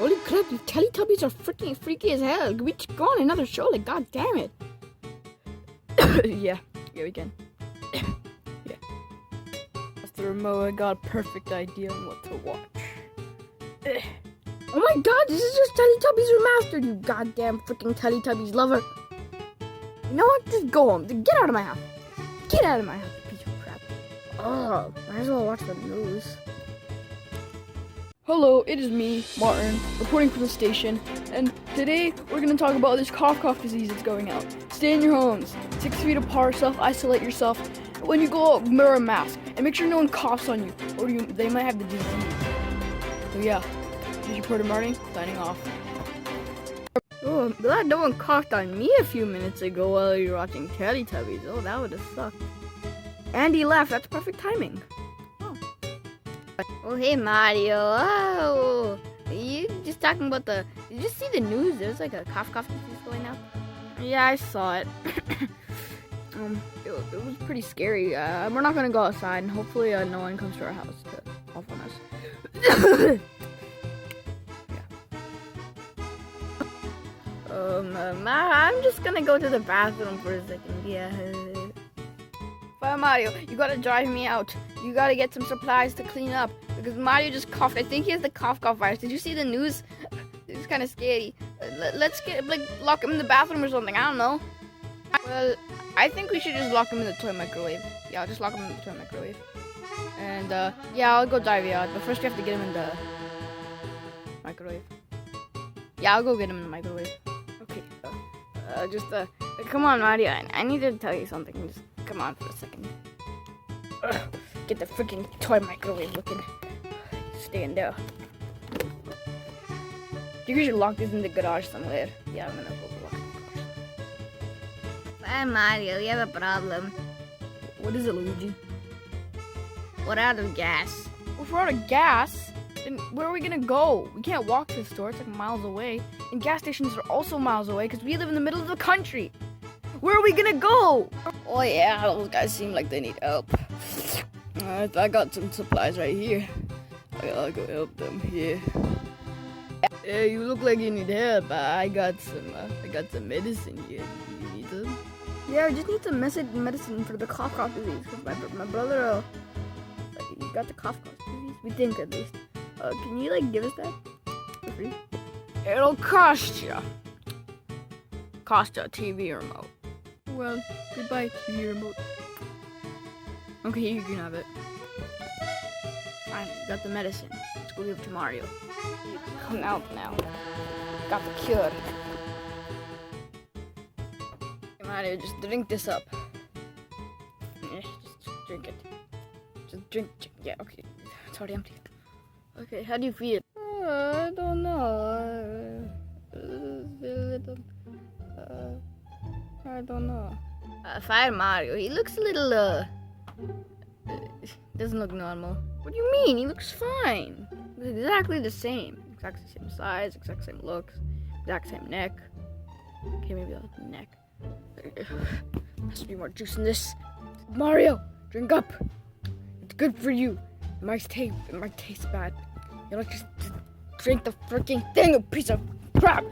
Holy crap, these Teletubbies are freaking freaky as hell. Can we go on another show? Like, god damn it. Yeah, we can. Yeah. That's the remote. I got a perfect idea on what to watch. Oh my god, this is just Teletubbies Remastered, you goddamn freaking Teletubbies lover. You know what? Just go home. Get out of my house. Get out of my house, you piece of crap. Oh, might as well watch the news. Hello, it is me, Martin, reporting from the station, and today we're going to talk about this cough disease that's going out. Stay in your homes, 6 feet apart, self-isolate yourself. When you go out, wear a mask, and make sure no one coughs on you, or they might have the disease. So yeah, this is reporter Martin, signing off. Oh, I'm glad no one coughed on me a few minutes ago while you were watching Teletubbies. Oh, that would have sucked. Andy left, that's perfect timing. Oh, hey, Mario. Oh, you just talking about did you see the news? There's like a cough disease going out. Yeah, I saw it. It was pretty scary. We're not gonna go outside, and hopefully no one comes to our house to cough on us. Yeah. I'm just gonna go to the bathroom for a second. Yeah. Bye, Mario. You gotta drive me out. You gotta get some supplies to clean up because Mario just coughed. I think he has the cough virus. Did you see the news? It's kind of scary. Let's lock him in the bathroom or something. I don't know. Well, I think we should just lock him in the toy microwave. Yeah, I'll just lock him in the toy microwave. And yeah, I'll go drive you out. But first we have to get him in the microwave. Yeah, I'll go get him in the microwave. Okay. Come on, Mario. I need to tell you something. Just come on for a second. Get the freaking toy microwave looking. Stay in there. I think we should lock this in the garage somewhere. Yeah, I'm gonna go lock it in the garage. Bye, Mario. We have a problem. What is it, Luigi? We're out of gas. If we're out of gas, then where are we gonna go? We can't walk to the store. It's like miles away. And gas stations are also miles away because we live in the middle of the country. Where are we gonna go? Oh yeah, those guys seem like they need help. I got some supplies right here. I'll go help them here. Yeah, you look like you need help. I got some medicine here. You need them? Yeah, I just need some medicine for the cough disease. Cause my brother, he got the cough disease. We think at least. Can you give us that for free? It'll cost you. Cost a TV remote. Well, goodbye, TV remote. Okay, you can have it. Fine, got the medicine. Let's go give it to Mario. You come out now. Got the cure. Okay, Mario, just drink this up. Yeah, just drink it. Just drink. Yeah, okay. It's already empty. Okay, how do you feel? I don't know. I don't know. Fire Mario. He looks a little, doesn't look normal. What do you mean? He looks fine. He's exactly the same. Exactly the same size, exact same looks, exact same neck. Okay, maybe that's the neck. Has to be more juice in this. Mario, drink up. It's good for you. It might taste bad. You know, just drink the freaking thing, you piece of crap.